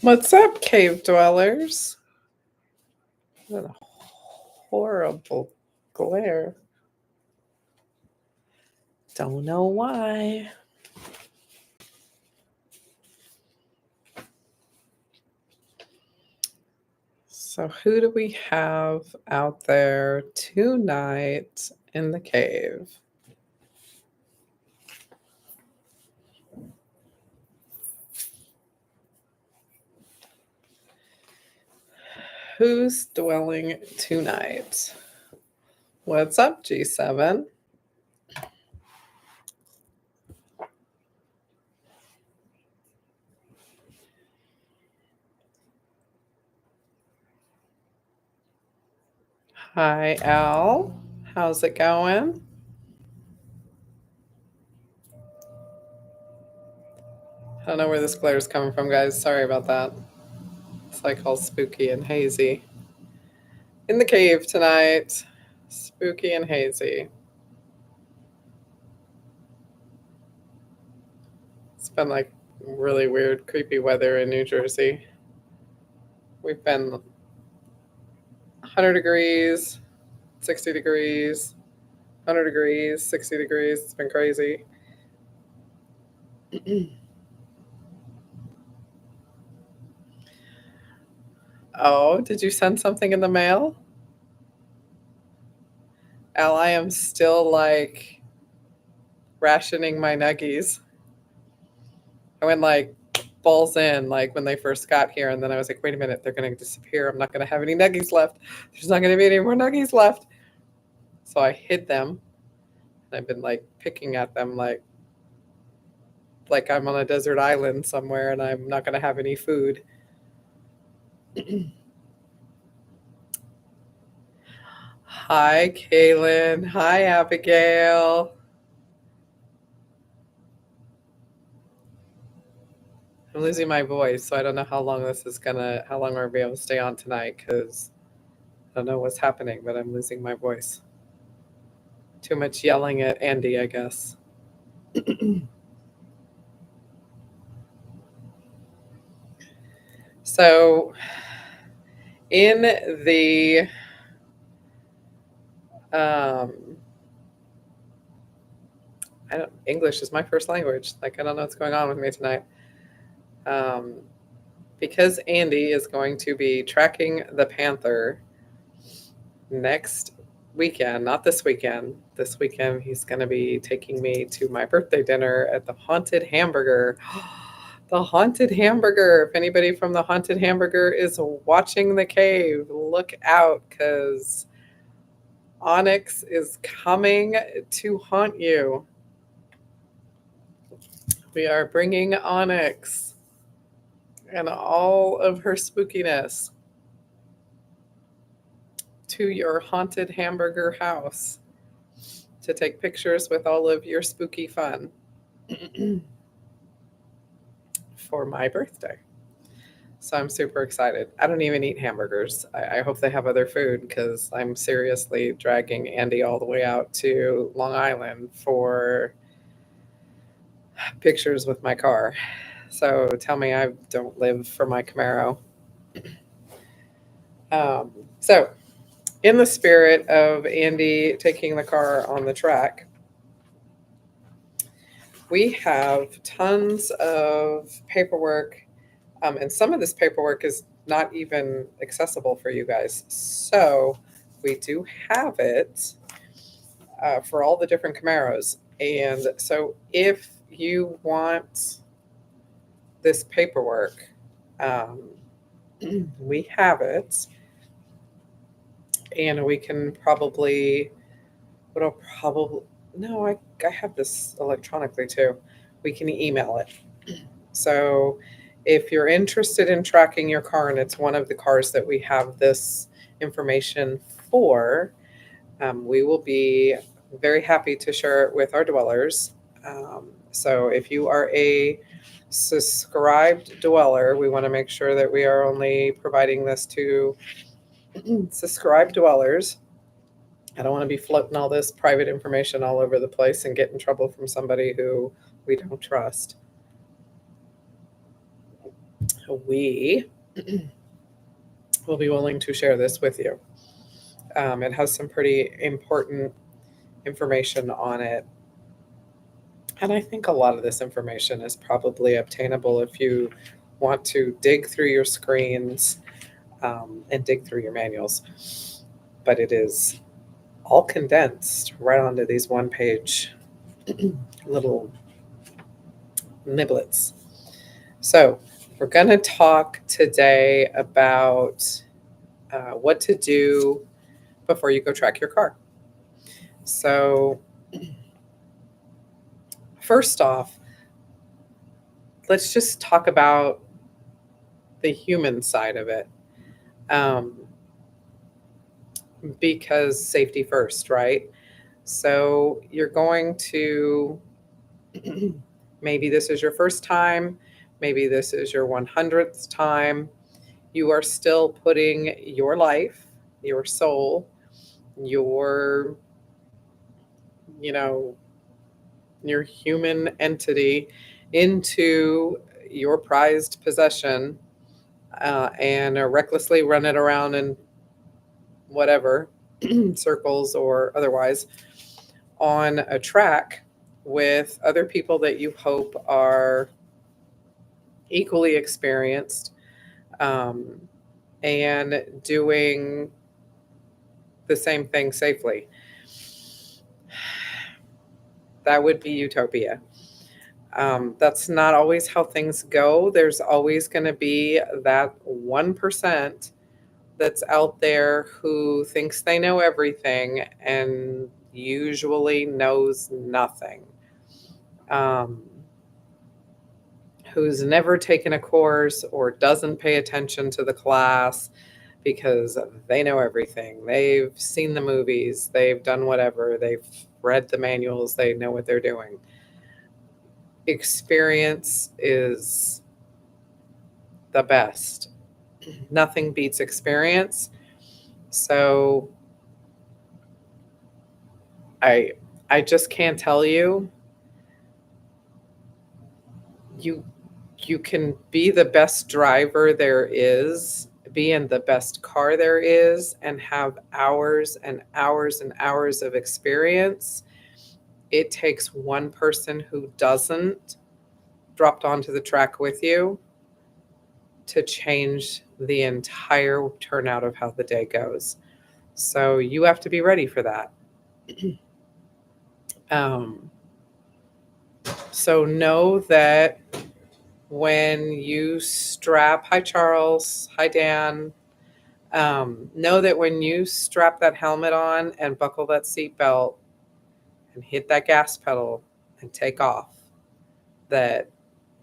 What's up, cave dwellers? What a horrible glare. Don't know why. So who do we have out there tonight in the cave? Who's dwelling tonight? What's up, G7? Hi, Al. How's it going? I don't know where this glare is coming from, guys. Sorry about that. It's like all spooky and hazy. In the cave tonight. Spooky and hazy. It's been like really weird, creepy weather in New Jersey. We've been 100 degrees, 60 degrees, 100 degrees, 60 degrees. It's been crazy. Oh, did you send something in the mail? Al, I am still like rationing my nuggies. I went like balls in like when they first got here, and then I was like, wait a minute, they're going to disappear. I'm not going to have any nuggies left. There's not going to be any more nuggies left. So I hid them. And I've been like picking at them like I'm on a desert island somewhere and I'm not going to have any food. Hi, Kaylin. Hi, Abigail. I'm losing my voice, so I don't know how long we're going to be able to stay on tonight because I don't know what's happening, but I'm losing my voice. Too much yelling at Andy, I guess. So, in the English is my first language. Like I don't know what's going on with me tonight. Because Andy is going to be tracking the Panther next weekend, not this weekend. This weekend, he's going to be taking me to my birthday dinner at the Haunted Hamburger. The Haunted Hamburger. If anybody from the Haunted Hamburger is watching the cave, look out because Onyx is coming to haunt you. We are bringing Onyx and all of her spookiness to your Haunted Hamburger house to take pictures with all of your spooky fun for my birthday. So I'm super excited. I don't even eat hamburgers. I hope they have other food because I'm seriously dragging Andy all the way out to Long Island for pictures with my car. So tell me I don't live for my Camaro. So in the spirit of Andy taking the car on the track, we have tons of paperwork, and some of this paperwork is not even accessible for you guys. So we do have it for all the different Camaros. And so if you want this paperwork, we have it. And we can probably, no, I have this electronically too. We can email it. So if you're interested in tracking your car and it's one of the cars that we have this information for, we will be very happy to share it with our dwellers. So if you are a subscribed dweller, we want to make sure that we are only providing this to subscribed dwellers. I don't want to be floating all this private information all over the place and get in trouble from somebody who we don't trust. we will be willing to share this with you. It has some pretty important information on it. And I think a lot of this information is probably obtainable if you want to dig through your screens and dig through your manuals. But it is all condensed right onto these one-page little niblets. So we're going to talk today about what to do before you go track your car. So first off, let's just talk about the human side of it. Because safety first, right? So you're going to, maybe this is your first time, maybe this is your 100th time. You are still putting your life, your soul, your, your human entity into your prized possession and recklessly run it around in whatever, circles or otherwise, on a track with other people that you hope are equally experienced and doing the same thing safely. That would be utopia. That's not always how things go. There's always going to be that 1% that's out there who thinks they know everything and usually knows nothing. Who's never taken a course or doesn't pay attention to the class because they know everything. They've seen the movies, they've done whatever, they've read the manuals, they know what they're doing. Experience is the best. Nothing beats experience. So I just can't tell you. You can be the best driver there is, be in the best car there is, and have hours and hours and hours of experience. It takes one person who doesn't dropped onto the track with you to change the entire turnout of how the day goes. So you have to be ready for that. So know that when you strap, hi Charles, hi Dan, know that when you strap that helmet on and buckle that seatbelt and hit that gas pedal and take off, that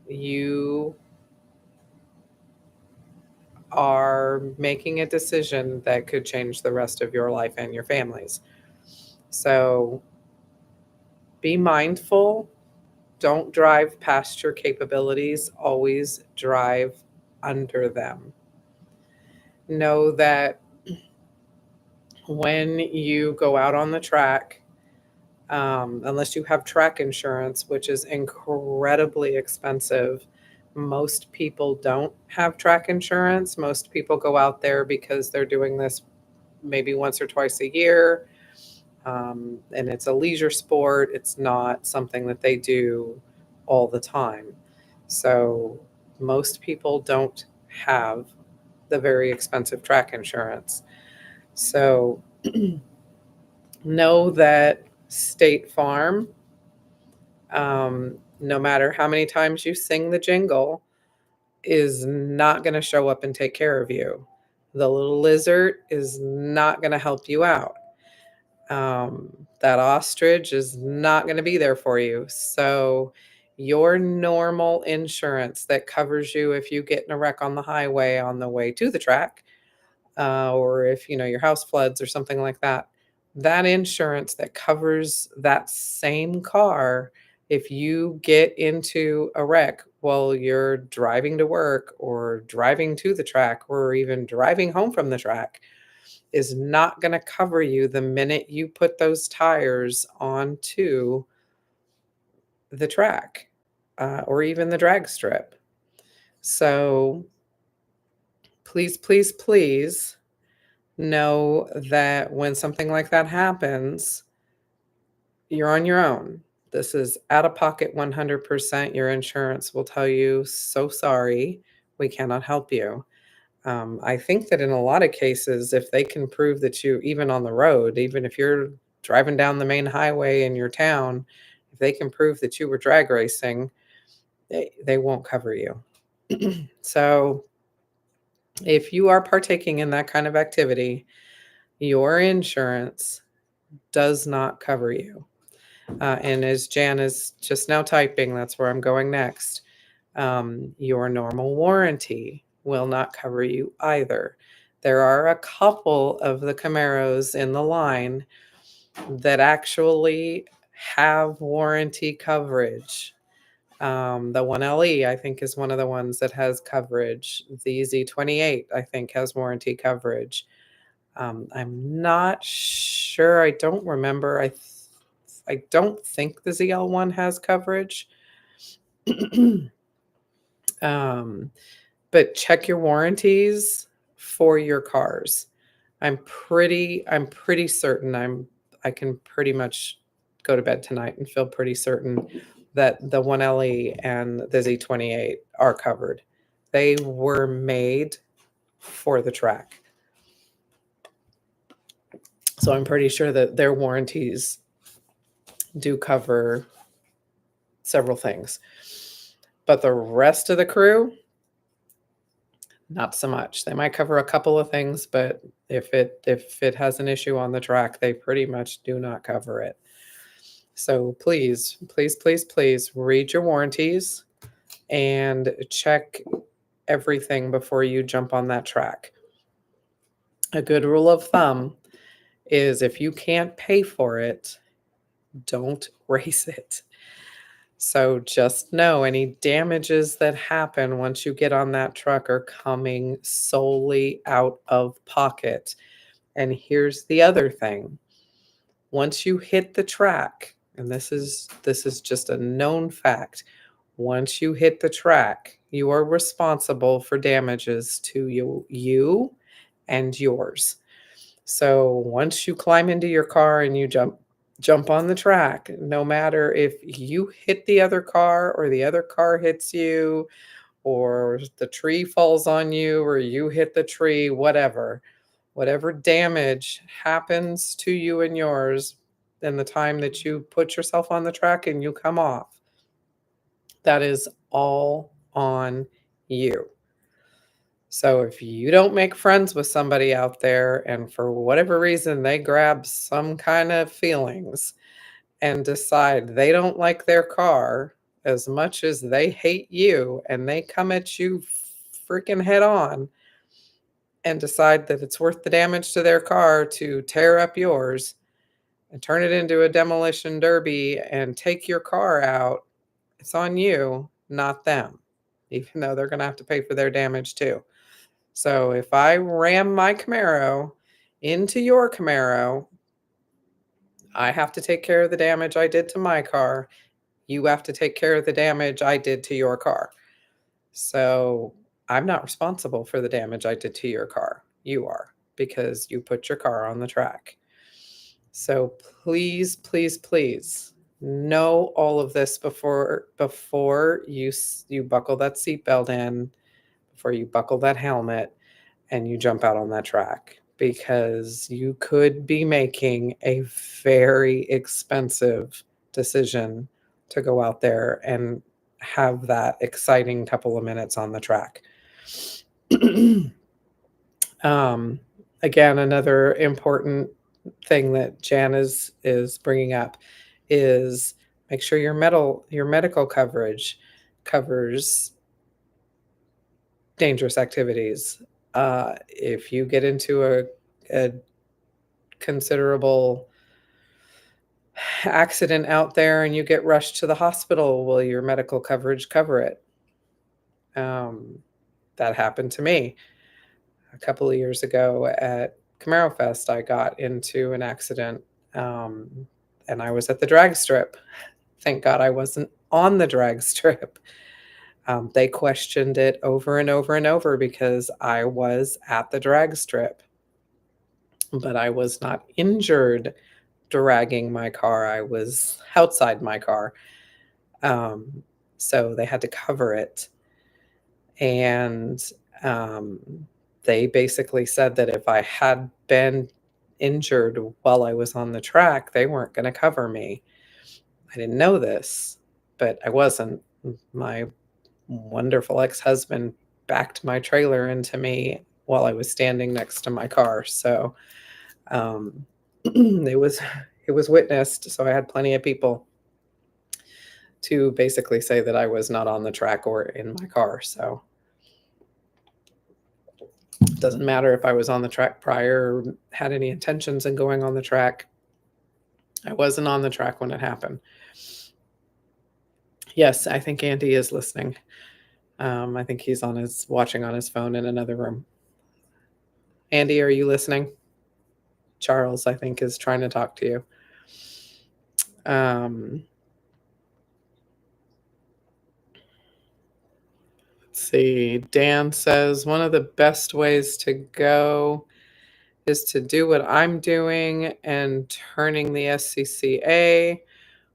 you are making a decision that could change the rest of your life and your family's. So be mindful. Don't drive past your capabilities. Always drive under them. Know that when you go out on the track, unless you have track insurance, which is incredibly expensive, most people don't have track insurance. Most people go out there because they're doing this maybe once or twice a year. And it's a leisure sport. It's not something that they do all the time. So most people don't have the very expensive track insurance. So know that State Farm, no matter how many times you sing the jingle, is not going to show up and take care of you. The little lizard is not going to help you out. That ostrich is not going to be there for you. So your normal insurance that covers you if you get in a wreck on the highway on the way to the track, or if your house floods or something like that, that insurance that covers that same car, if you get into a wreck while you're driving to work or driving to the track or even driving home from the track, is not going to cover you the minute you put those tires onto the track or even the drag strip. So please, please, please know that when something like that happens, you're on your own. This is out of pocket 100%. Your insurance will tell you, so sorry, we cannot help you. I think that in a lot of cases, if they can prove that you, even on the road, even if you're driving down the main highway in your town, if they can prove that you were drag racing, they won't cover you. So if you are partaking in that kind of activity, your insurance does not cover you. And as Jan is just now typing, that's where I'm going next. Your normal warranty will not cover you either. There are a couple of the Camaros in the line that actually have warranty coverage. The 1LE, I think, is one of the ones that has coverage. The Z28, I think, has warranty coverage. I'm not sure. I don't remember. I don't think the ZL1 has coverage. But check your warranties for your cars. I'm pretty certain I can pretty much go to bed tonight and feel pretty certain that the 1LE and the Z28 are covered. They were made for the track. So I'm pretty sure that their warranties do cover several things. But the rest of the crew, not so much. They might cover a couple of things, but if it has an issue on the track, they pretty much do not cover it. So please, please, please, please read your warranties and check everything before you jump on that track. A good rule of thumb is if you can't pay for it, don't race it. So just know any damages that happen once you get on that truck are coming solely out of pocket. And here's the other thing. Once you hit the track, and this is just a known fact, once you hit the track, you are responsible for damages to you and yours. So once you climb into your car and you jump on the track, no matter if you hit the other car or the other car hits you or the tree falls on you or you hit the tree, whatever damage happens to you and yours in the time that you put yourself on the track and you come off, that is all on you. So if you don't make friends with somebody out there and for whatever reason they grab some kind of feelings and decide they don't like their car as much as they hate you and they come at you freaking head on and decide that it's worth the damage to their car to tear up yours and turn it into a demolition derby and take your car out, it's on you, not them, even though they're going to have to pay for their damage too. So if I ram my Camaro into your Camaro, I have to take care of the damage I did to my car. You have to take care of the damage I did to your car. So I'm not responsible for the damage I did to your car. You are, because you put your car on the track. So please, please, please know all of this before you buckle that seatbelt in, before you buckle that helmet and you jump out on that track, because you could be making a very expensive decision to go out there and have that exciting couple of minutes on the track. Again, another important thing that Jan is bringing up is make sure your medical coverage covers dangerous activities. If you get into a considerable accident out there and you get rushed to the hospital, will your medical coverage cover it? That happened to me a couple of years ago at Camaro Fest. I got into an accident, and I was at the drag strip. Thank God I wasn't on the drag strip. They questioned it over and over and over because I was at the drag strip, but I was not injured dragging my car. I was outside my car. Um, so they had to cover it. And they basically said that if I had been injured while I was on the track, they weren't going to cover me. I didn't know this, but I wasn't. My wonderful ex-husband backed my trailer into me while I was standing next to my car. So um, it was witnessed. So I had plenty of people to basically say that I was not on the track or in my car. So it doesn't matter if I was on the track prior or had any intentions in going on the track. I wasn't on the track when it happened. Yes, I think Andy is listening. I think he's watching on his phone in another room. Andy, are you listening? Charles, I think, is trying to talk to you. Let's see. Dan says one of the best ways to go is to do what I'm doing and turning the SCCA,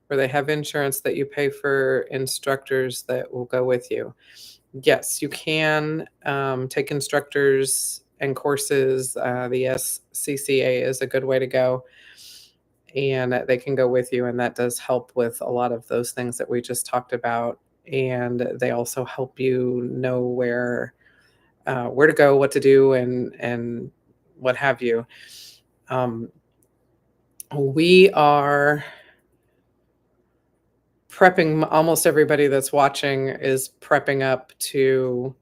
where they have insurance that you pay for instructors that will go with you. Yes, you can take instructors and courses. The SCCA is a good way to go, and they can go with you, and that does help with a lot of those things that we just talked about. And they also help you know where to go, what to do, and what have you. We are prepping. Almost everybody that's watching is prepping up to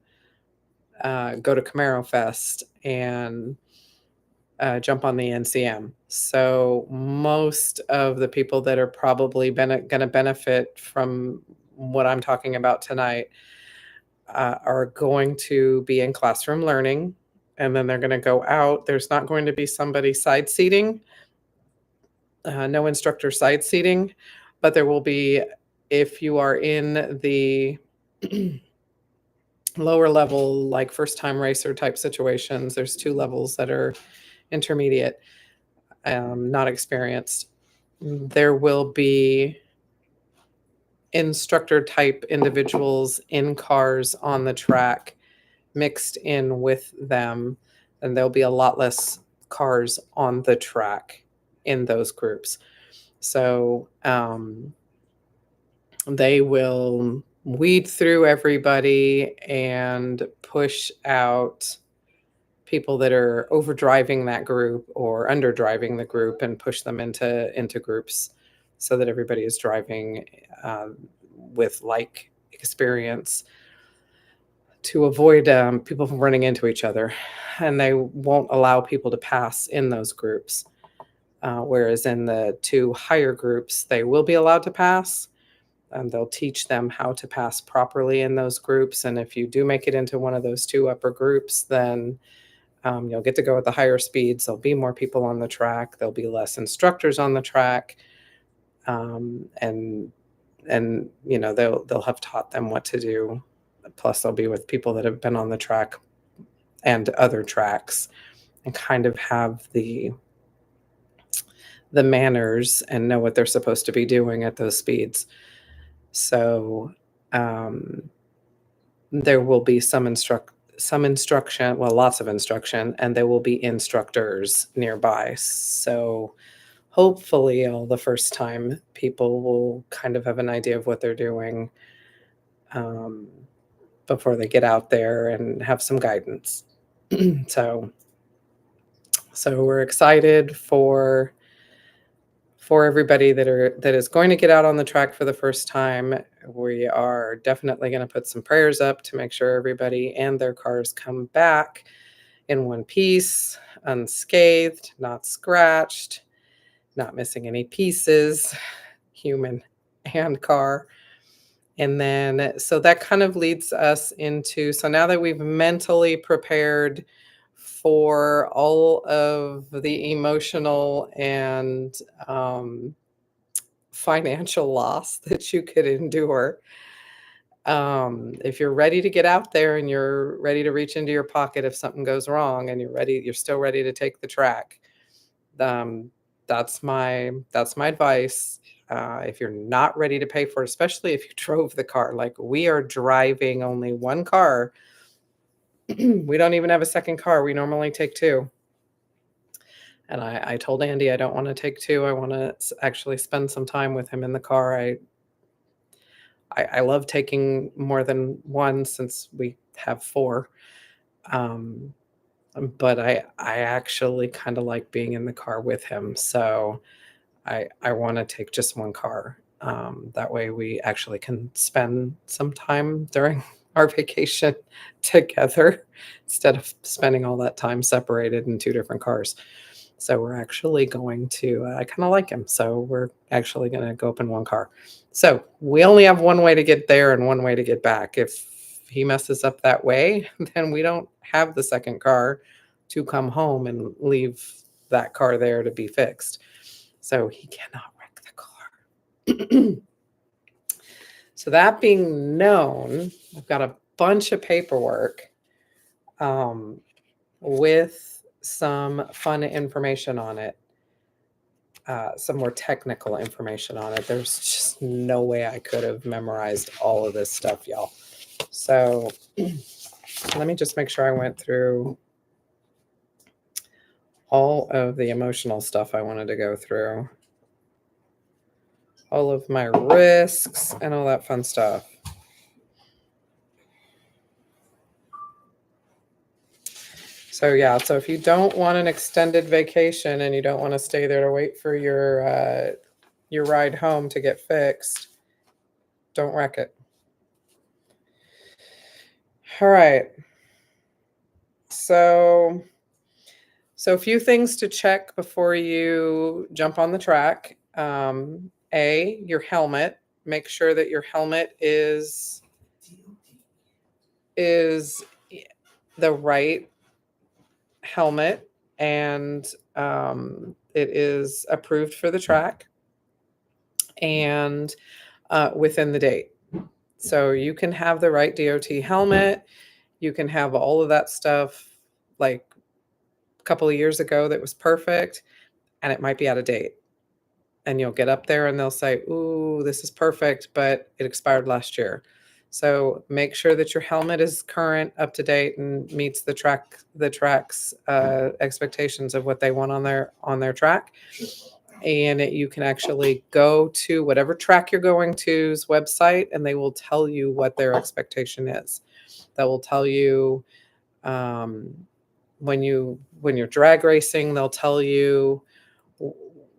go to Camaro Fest and jump on the NCM. So most of the people that are probably going to benefit from what I'm talking about tonight are going to be in classroom learning, and then they're going to go out. There's not going to be somebody side seating, no instructor side seating, but there will be, if you are in the lower level, like first time racer type situations, there's 2 levels that are intermediate, not experienced. There will be instructor type individuals in cars on the track mixed in with them, and there'll be a lot less cars on the track in those groups. So they will weed through everybody and push out people that are overdriving that group or underdriving the group and push them into groups so that everybody is driving with like experience to avoid people from running into each other. And they won't allow people to pass in those groups. Whereas in the 2 higher groups, they will be allowed to pass. They'll teach them how to pass properly in those groups. And if you do make it into one of those 2 upper groups, then you'll get to go at the higher speeds. There'll be more people on the track. There'll be less instructors on the track. And they'll have taught them what to do. Plus, they'll be with people that have been on the track and other tracks and kind of have the manners and know what they're supposed to be doing at those speeds. So there will be some instruction, well, lots of instruction, and there will be instructors nearby. So hopefully all the first time people will kind of have an idea of what they're doing before they get out there and have some guidance. So we're excited for everybody that is going to get out on the track for the first time. We are definitely going to put some prayers up to make sure everybody and their cars come back in one piece, unscathed, not scratched, not missing any pieces, human and car. And then, so that kind of leads us into, so now that we've mentally prepared for all of the emotional and financial loss that you could endure, If you're ready to get out there and you're ready to reach into your pocket if something goes wrong and you're still ready to take the track. Um, that's my advice. If you're not ready to pay for it, especially if you drove the car, like we are driving only one car. We don't even have a second car. We normally take two. And I told Andy I don't want to take two. I want to actually spend some time with him in the car. I love taking more than one since we have four. Um, but I actually kind of like being in the car with him. So I want to take just one car. That way we actually can spend some time during our vacation together instead of spending all that time separated in two different cars. So we're actually going to, I kind of like him. So we're actually going to go up in one car. So we only have one way to get there and one way to get back. If he messes up that way, then we don't have the second car to come home and leave that car there to be fixed. So he cannot wreck the car. So that being known, I've got a bunch of paperwork with some fun information on it, some more technical information on it. There's just no way I could have memorized all of this stuff, y'all. So let me just make sure I went through all of the emotional stuff I wanted to go through, all of my risks and all that fun stuff. So yeah, so if you don't want an extended vacation and you don't want to stay there to wait for your ride home to get fixed, don't wreck it. All right. So a few things to check before you jump on the track. Your helmet. Make sure that your helmet is the right helmet and it is approved for the track and within the date. So you can have the right DOT helmet. You can have all of that stuff like a couple of years ago that was perfect and it might be out of date. And you'll get up there and they'll say, ooh, this is perfect, but it expired last year. So make sure that your helmet is current, up to date, and meets the track's expectations of what they want on their track. And you can actually go to whatever track you're going to's website, and they will tell you what their expectation is. That will tell you when you're drag racing, they'll tell you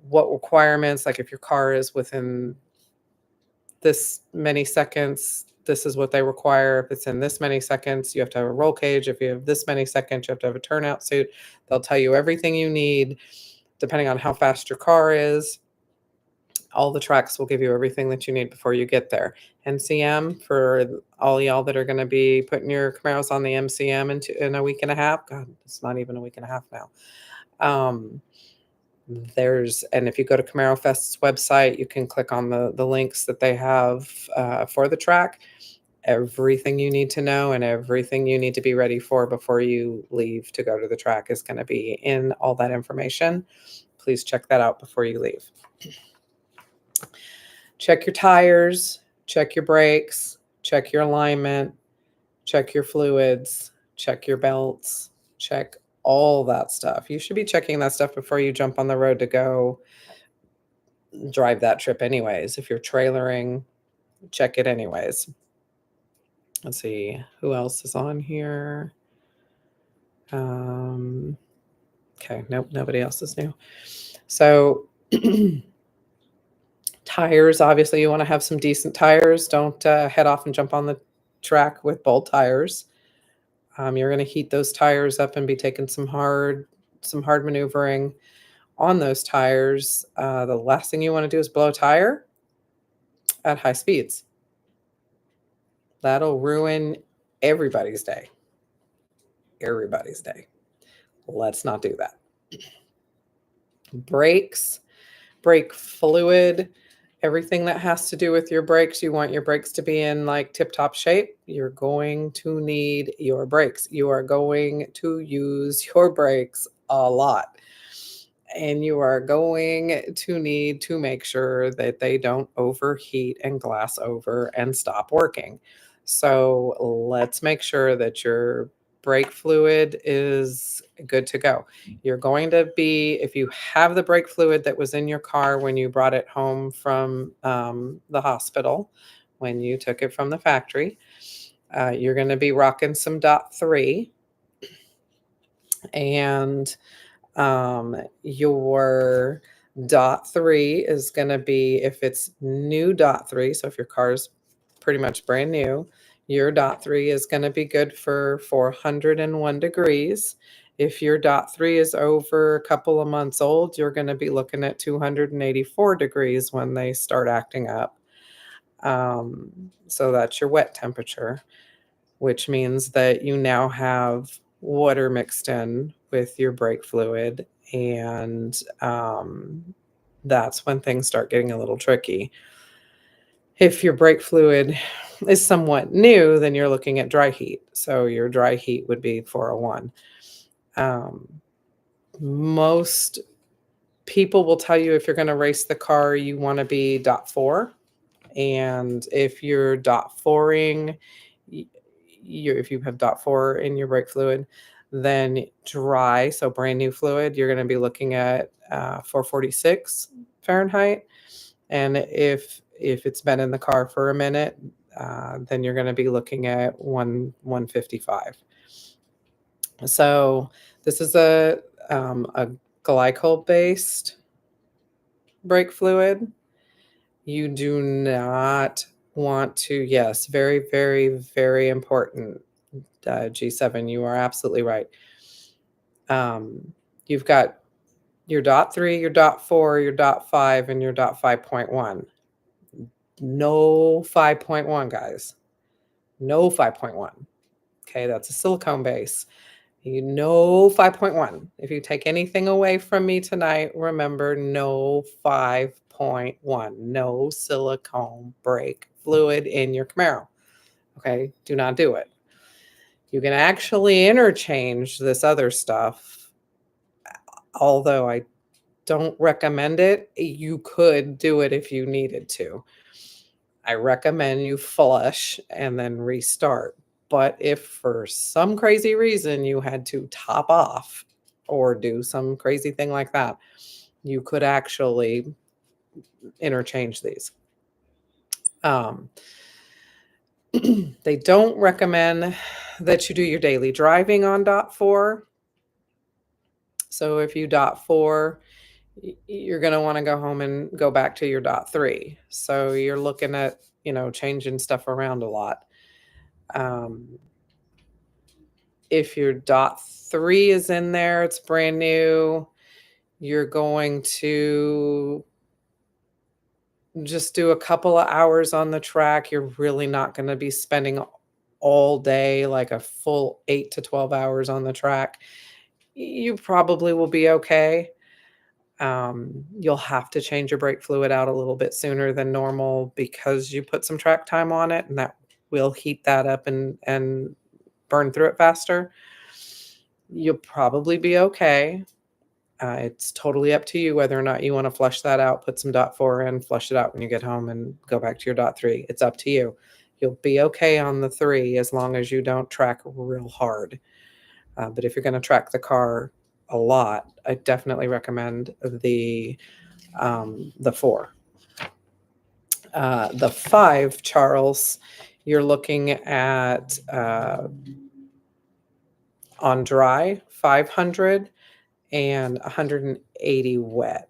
what requirements, like if your car is within this many seconds, this is what they require. If it's in this many seconds, you have to have a roll cage. If you have this many seconds, you have to have a turnout suit. They'll tell you everything you need, depending on how fast your car is. All the tracks will give you everything that you need before you get there. NCM, for all y'all that are going to be putting your Camaros on the MCM in a week and a half. God, it's not even a week and a half now. And if you go to Camaro Fest's website, you can click on the links that they have for the track. Everything you need to know and everything you need to be ready for before you leave to go to the track is going to be in all that information. Please check that out before you leave. Check your tires, check your brakes, check your alignment, check your fluids, check your belts, check all that stuff. You should be checking that stuff before you jump on the road to go drive that trip anyways. If you're trailering, check it anyways. Let's see who else is on here. Okay, nope, nobody else is new. So tires, obviously you want to have some decent tires. Don't head off and jump on the track with bolt tires. You're going to heat those tires up and be taking some hard maneuvering on those tires. The last thing you want to do is blow a tire at high speeds. That'll ruin everybody's day. Everybody's day. Let's not do that. Brakes, brake fluid. Everything that has to do with your brakes, you want your brakes to be in like tip-top shape. You're going to need your brakes. You are going to use your brakes a lot. And you are going to need to make sure that they don't overheat and glass over and stop working. So let's make sure that your brake fluid is good to go. You're going to be, if you have the brake fluid that was in your car when you brought it home from the hospital, when you took it from the factory, you're going to be rocking some .3, and your .3 is going to be, if it's new .3, so if your car's pretty much brand new, your .3 is going to be good for 401 degrees. If your .3 is over a couple of months old, you're going to be looking at 284 degrees when they start acting up. So that's your wet temperature, which means that you now have water mixed in with your brake fluid, and that's when things start getting a little tricky. If your brake fluid is somewhat new, then you're looking at dry heat. So your dry heat would be 401. Most people will tell you if you're going to race the car, you want to be .4. And if you're .4ing, if you have .4 in your brake fluid, then dry, so brand new fluid, you're going to be looking at 446 Fahrenheit. And if it's been in the car for a minute, then you're going to be looking at 155. So this is a glycol-based brake fluid. You do not want to, yes, very, very, very important, G7, you are absolutely right. You've got your .3, your .4, your .5, and your .5.1. No 5.1, guys. No 5.1. Okay, that's a silicone base. You know 5.1. If you take anything away from me tonight, remember no 5.1. No silicone brake fluid in your Camaro. Okay, do not do it. You can actually interchange this other stuff, although I don't recommend it. You could do it if you needed to. I recommend you flush and then restart. But if for some crazy reason you had to top off or do some crazy thing like that, you could actually interchange these. They don't recommend that you do your daily driving on .4. So if you .4, you're going to want to go home and go back to your .3. So you're looking at, changing stuff around a lot. If your .3 is in there, it's brand new, you're going to just do a couple of hours on the track. You're really not going to be spending all day, like a full 8 to 12 hours on the track. You probably will be okay. You'll have to change your brake fluid out a little bit sooner than normal because you put some track time on it, and that will heat that up and burn through it faster. You'll probably be okay. It's totally up to you whether or not you want to flush that out, put some .4 in, flush it out when you get home, and go back to your .3. It's up to you. You'll be okay on the 3 as long as you don't track real hard. But if you're going to track the car a lot, I definitely recommend the 4. The 5, Charles, you're looking at on dry 500 and 180 wet.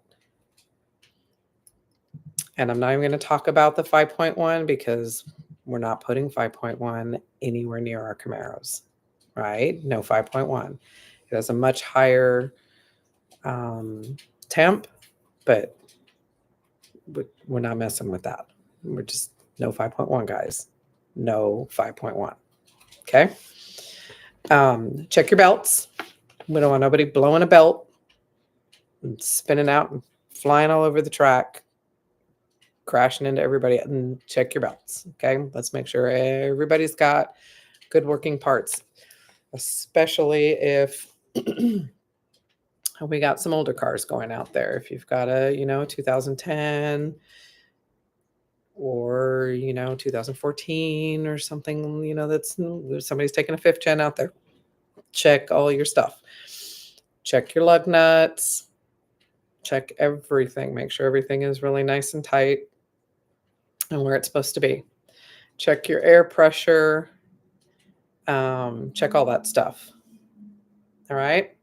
And I'm not even going to talk about the 5.1 because we're not putting 5.1 anywhere near our Camaros, right? No 5.1. It has a much higher temp, but we're not messing with that. We're just no 5.1, guys. No 5.1. Okay. Check your belts. We don't want nobody blowing a belt and spinning out and flying all over the track. crashing into everybody. And check your belts. Okay. Let's make sure everybody's got good working parts, especially if we got some older cars going out there. If you've got a, 2010 or, 2014 or something, that's somebody's taking a 5th gen out there. Check all your stuff. Check your lug nuts. Check everything. Make sure everything is really nice and tight and where it's supposed to be. Check your air pressure. Check all that stuff. All right.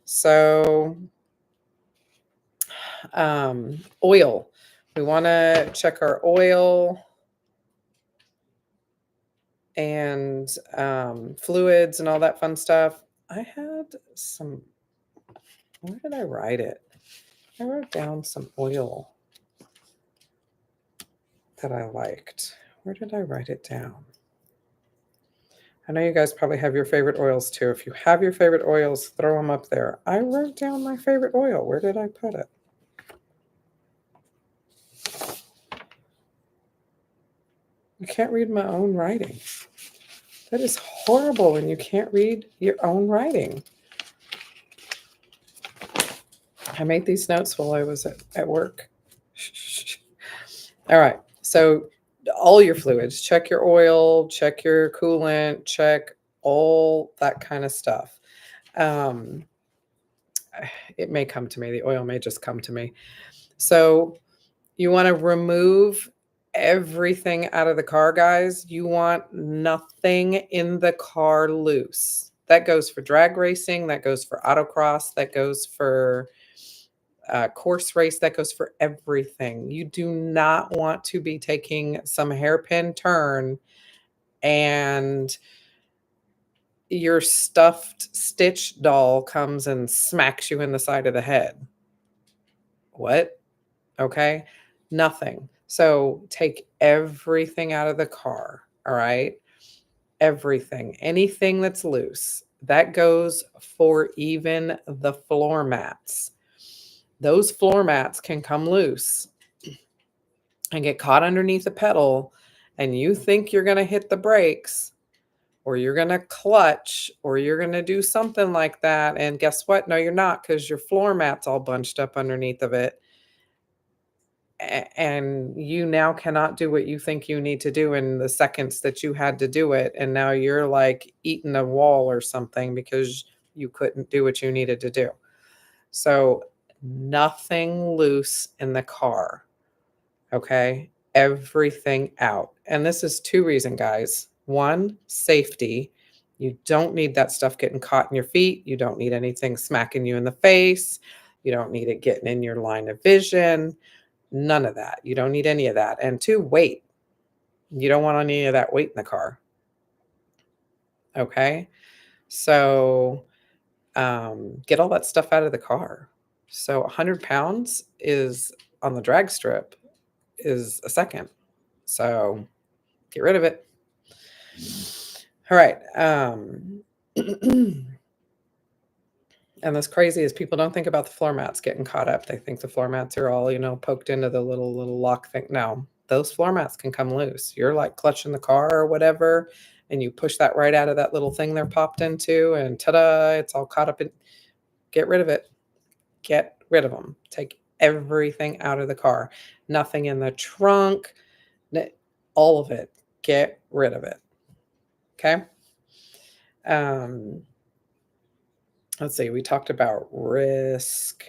So, oil. We want to check our oil and fluids and all that fun stuff. I had some, where did I write it? I wrote down some oil that I liked. Where did I write it down? I know you guys probably have your favorite oils too. If you have your favorite oils, throw them up there. I wrote down my favorite oil. Where did I put it? I can't read my own writing. That is horrible when you can't read your own writing. I made these notes while I was at work. All right. So all your fluids, check your oil, check your coolant, check all that kind of stuff. It may come to me. The oil may just come to me. So you want to remove everything out of the car, guys. You want nothing in the car loose. That goes for drag racing. That goes for autocross. That goes for course race. That goes for everything. You do not want to be taking some hairpin turn and your stuffed Stitch doll comes and smacks you in the side of the head. What? Okay. Nothing. So take everything out of the car. All right. Everything, anything that's loose, that goes for even the floor mats. Those floor mats can come loose and get caught underneath the pedal, and you think you're going to hit the brakes or you're going to clutch or you're going to do something like that. And guess what? No, you're not, because your floor mat's all bunched up underneath of it. And you now cannot do what you think you need to do in the seconds that you had to do it. And now you're like eating a wall or something because you couldn't do what you needed to do. So nothing loose in the car. Okay. Everything out. And this is 2 reasons, guys. 1, safety. You don't need that stuff getting caught in your feet. You don't need anything smacking you in the face. You don't need it getting in your line of vision. None of that. You don't need any of that. And 2, weight. You don't want any of that weight in the car. Okay. So get all that stuff out of the car. So 100 pounds is on the drag strip is a second. So get rid of it. All right. And what's crazy is people don't think about the floor mats getting caught up. They think the floor mats are all, poked into the little lock thing. No, those floor mats can come loose. You're like clutching the car or whatever, and you push that right out of that little thing they're popped into, and ta-da, it's all caught up in. Get rid of it. Get rid of them. Take everything out of the car. Nothing in the trunk. All of it. Get rid of it. Okay? Let's see, we talked about risk.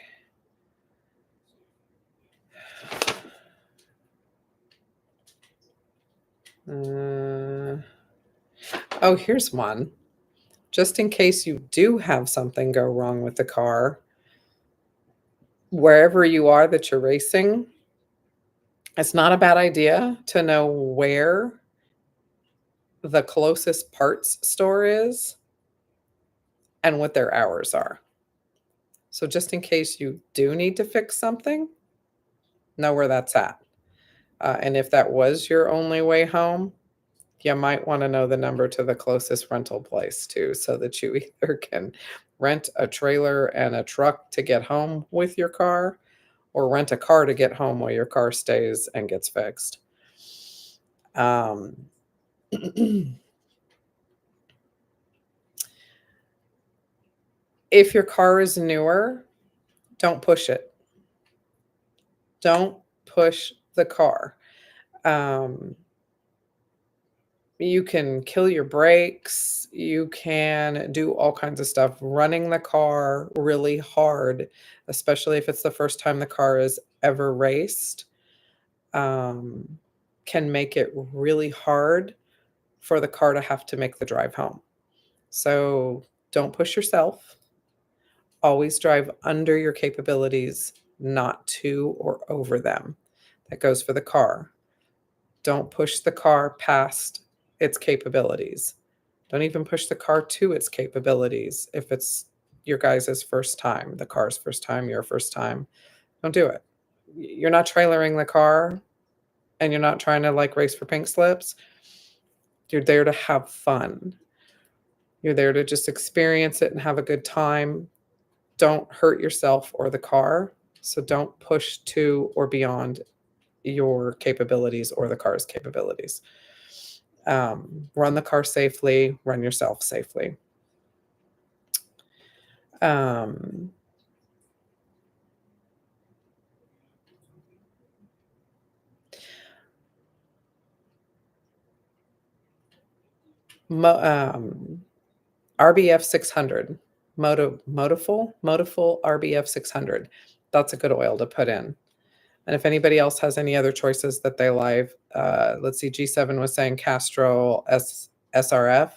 Oh, here's one. Just in case you do have something go wrong with the car, wherever you are that you're racing, it's not a bad idea to know where the closest parts store is and what their hours are. So just in case you do need to fix something, know where that's at. And if that was your only way home, you might want to know the number to the closest rental place too, so that you either can rent a trailer and a truck to get home with your car, or rent a car to get home while your car stays and gets fixed. Um, if your car is newer, don't push it. Don't push the car. Um, you can kill your brakes. You can do all kinds of stuff. Running the car really hard, especially if it's the first time the car is ever raced, um, can make it really hard for the car to have to make the drive home. So don't push yourself. Always drive under your capabilities, not to or over them. That goes for the car. Don't push the car past its capabilities. Don't even push the car to its capabilities if it's your guys' first time, the car's first time, your first time. Don't do it. You're not trailering the car and you're not trying to like race for pink slips. You're there to have fun. You're there to just experience it and have a good time. Don't hurt yourself or the car. So don't push to or beyond your capabilities or the car's capabilities. Run the car safely, run yourself safely. Um, RBF 600, Motiful RBF 600. That's a good oil to put in. And if anybody else has any other choices that they like, let's see, G7 was saying Castrol SRF.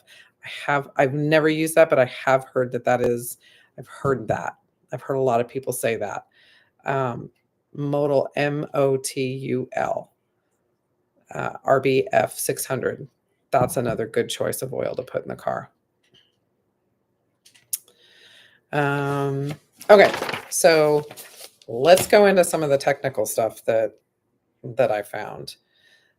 I've never used that, but I have heard I've heard that. I've heard a lot of people say that. Modal MOTUL, RBF 600. That's another good choice of oil to put in the car. Okay, so let's go into some of the technical stuff that I found.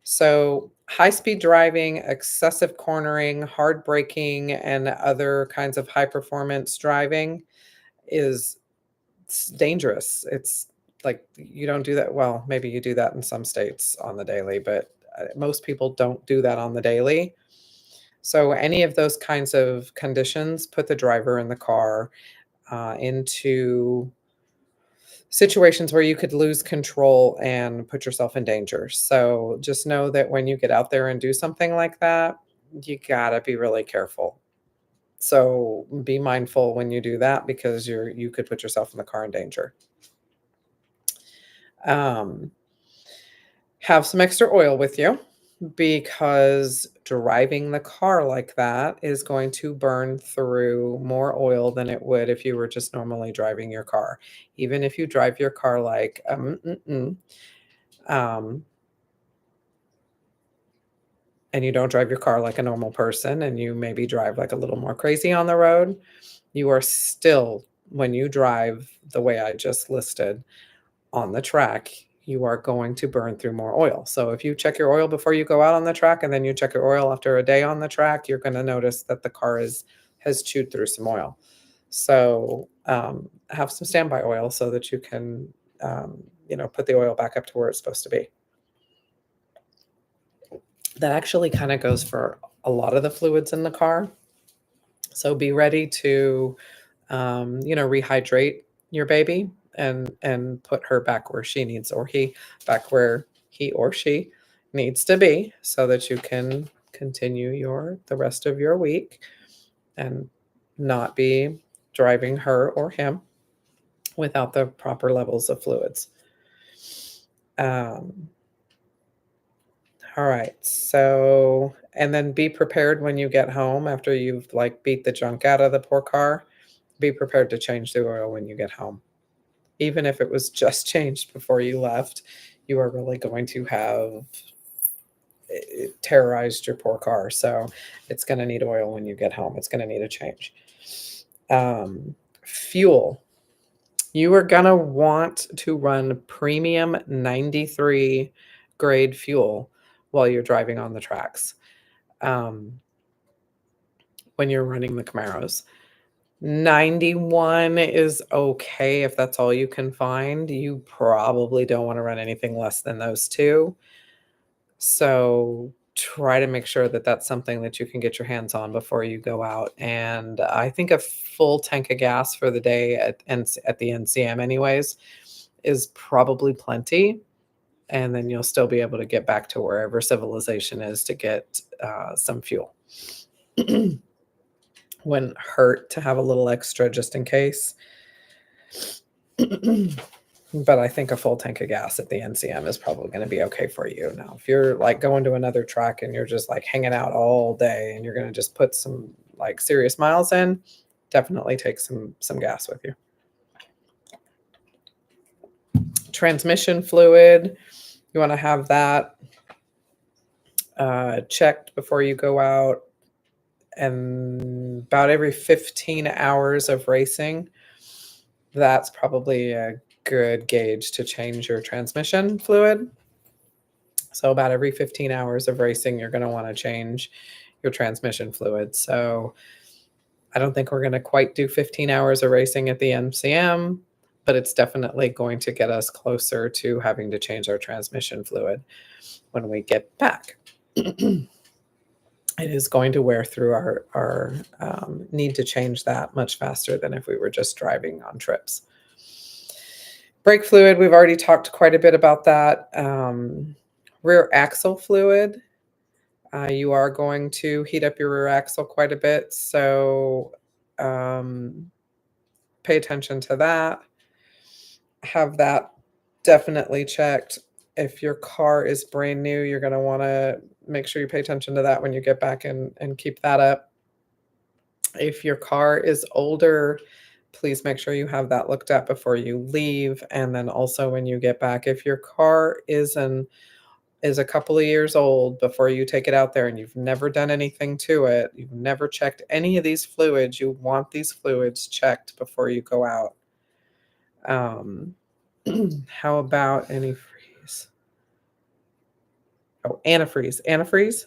So high-speed driving, excessive cornering, hard braking, and other kinds of high-performance driving it's dangerous. It's like you don't do that. Well, maybe you do that in some states on the daily, but most people don't do that on the daily. So any of those kinds of conditions put the driver in the car into situations where you could lose control and put yourself in danger. So just know that when you get out there and do something like that, you gotta be really careful. So be mindful when you do that because you could put yourself in the car in danger. Have some extra oil with you because driving the car like that is going to burn through more oil than it would if you were just normally driving your car. Even if you drive your car like and you don't drive your car like a normal person and you maybe drive like a little more crazy on the road, you are still, when you drive the way I just listed on the track, you are going to burn through more oil. So if you check your oil before you go out on the track and then you check your oil after a day on the track, you're going to notice that the car has chewed through some oil. So have some standby oil so that you can put the oil back up to where it's supposed to be. That actually kind of goes for a lot of the fluids in the car. So be ready to rehydrate your baby and put her back where she needs, or back where he or she needs to be, so that you can continue the rest of your week and not be driving her or him without the proper levels of fluids. All right. So, and then be prepared when you get home after you've like beat the junk out of the poor car. Be prepared to change the oil when you get home. Even if it was just changed before you left, you are really going to have terrorized your poor car. So it's going to need oil when you get home. It's going to need a change. Fuel. You are going to want to run premium 93 grade fuel while you're driving on the tracks. When you're running the Camaros. 91 is okay if that's all you can find. You probably don't want to run anything less than those two. So try to make sure that that's something that you can get your hands on before you go out. And I think a full tank of gas for the day at the NCM anyways is probably plenty. And then you'll still be able to get back to wherever civilization is to get some fuel. Wouldn't hurt to have a little extra just in case. But I think a full tank of gas at the NCM is probably going to be okay for you. Now, if you're like going to another track and you're just like hanging out all day and you're going to just put some like serious miles in, definitely take some gas with you. Transmission fluid, you want to have that checked before you go out. And about every 15 hours of racing, that's probably a good gauge to change your transmission fluid. So about every 15 hours of racing, you're going to want to change your transmission fluid. So I don't think we're going to quite do 15 hours of racing at the MCM, but it's definitely going to get us closer to having to change our transmission fluid when we get back. It is going to wear through our need to change that much faster than if we were just driving on trips. Brake fluid, we've already talked quite a bit about that. Rear axle fluid, you are going to heat up your rear axle quite a bit, so pay attention to that. Have that definitely checked. If your car is brand new, you're going to want to make sure you pay attention to that when you get back and keep that up. If your car is older, please make sure you have that looked at before you leave. And then also when you get back, if your car is a couple of years old, before you take it out there and you've never done anything to it, you've never checked any of these fluids, you want these fluids checked before you go out. How about antifreeze? Oh, antifreeze. Antifreeze?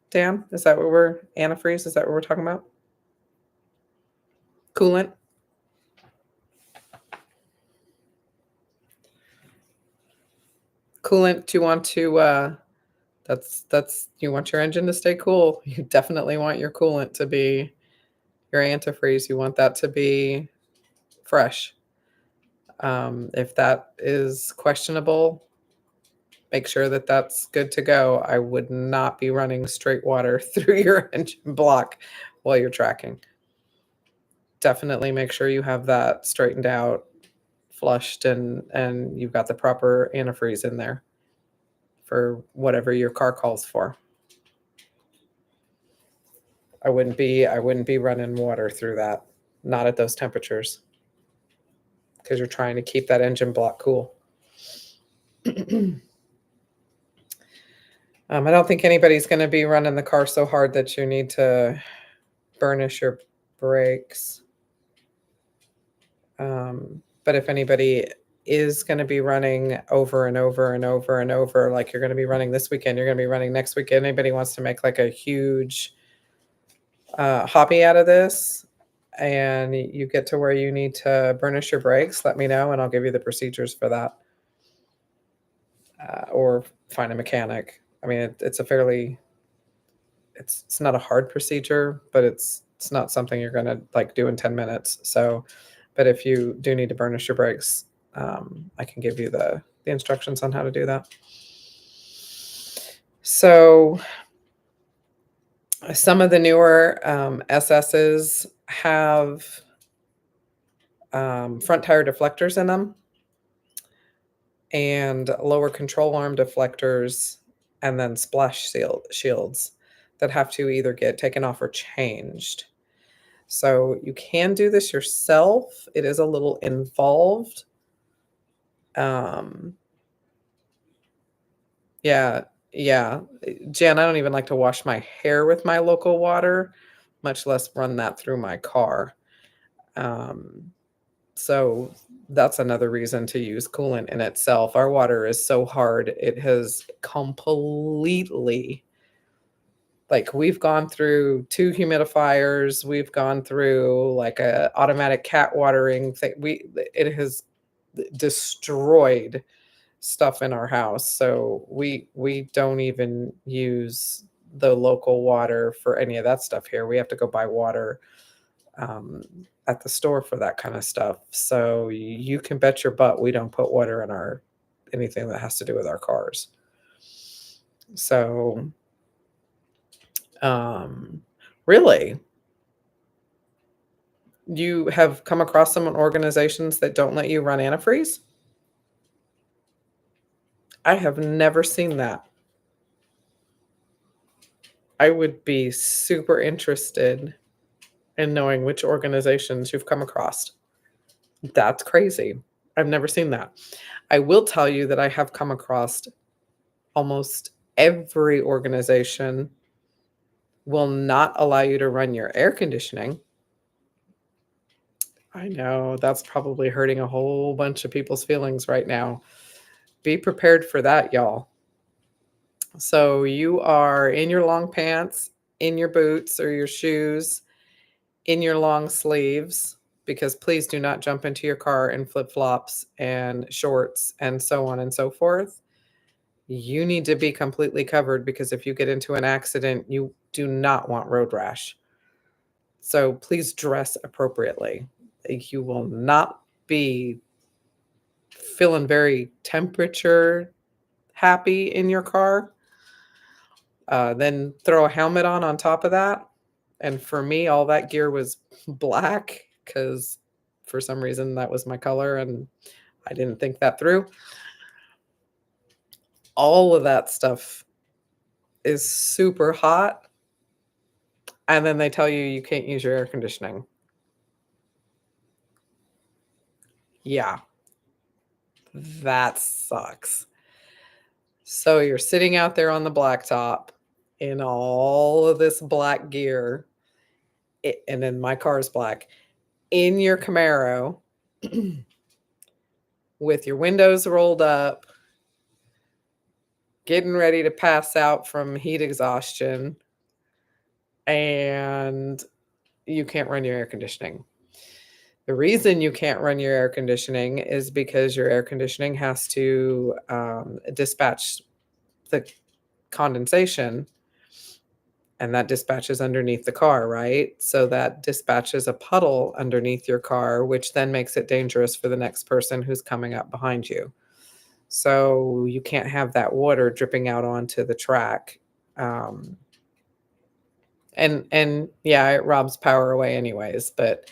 Dan, is that what antifreeze? Is that what we're talking about? Coolant? Coolant, you want to, you want your engine to stay cool. You definitely want your coolant to be your antifreeze. You want that to be fresh. If that is questionable, make sure that that's good to go. I would not be running straight water through your engine block while you're tracking. Definitely make sure you have that straightened out, flushed, and you've got the proper antifreeze in there for whatever your car calls for. I wouldn't be running water through that, not at those temperatures, because you're trying to keep that engine block cool. I don't think anybody's going to be running the car so hard that you need to burnish your brakes. But if anybody is going to be running over and over and over and over, like you're going to be running this weekend, you're going to be running next weekend, anybody wants to make like a huge hobby out of this, and you get to where you need to burnish your brakes, let me know and I'll give you the procedures for that. Or find a mechanic. I mean, it's not a hard procedure, but it's not something you're going to like do in 10 minutes. So, but if you do need to burnish your brakes, I can give you the instructions on how to do that. So some of the newer SSs have front tire deflectors in them and lower control arm deflectors, and then splash shields that have to either get taken off or changed. So you can do this yourself. It is a little involved. Yeah. Jen, I don't even like to wash my hair with my local water, much less run that through my car. So that's another reason to use coolant in itself. Our water is so hard. It has completely Like, we've gone through 2 humidifiers, we've gone through, like, a automatic cat watering thing. It has destroyed stuff in our house, so we don't even use the local water for any of that stuff here. We have to go buy water, um, at the store for that kinda stuff. So, you can bet your butt we don't put water in our anything that has to do with our cars. So, um really? You have come across some organizations that don't let you run antifreeze? I have never seen that. I would be super interested in knowing which organizations you've come across. That's crazy. I've never seen that. I will tell you that I have come across almost every organization will not allow you to run your air conditioning. I know that's probably hurting a whole bunch of people's feelings right now. Be prepared for that, y'all. So you are in your long pants, in your boots or your shoes, in your long sleeves, because please do not jump into your car in flip-flops and shorts and so on and so forth. You need to be completely covered because if you get into an accident, you do not want road rash. So please dress appropriately. You will not be feeling very temperature happy in your car. Then throw a helmet on top of that. And for me, all that gear was black because for some reason that was my color and I didn't think that through. All of that stuff is super hot. And then they tell you you can't use your air conditioning. Yeah, that sucks. So you're sitting out there on the blacktop in all of this black gear. And then my car is black in your Camaro with your windows rolled up, getting ready to pass out from heat exhaustion, and you can't run your air conditioning. The reason you can't run your air conditioning is because your air conditioning has to dispatch the condensation, and that dispatches underneath the car, right? So that dispatches a puddle underneath your car, which then makes it dangerous for the next person who's coming up behind you. So you can't have that water dripping out onto the track. Um, and yeah, it robs power away anyways, but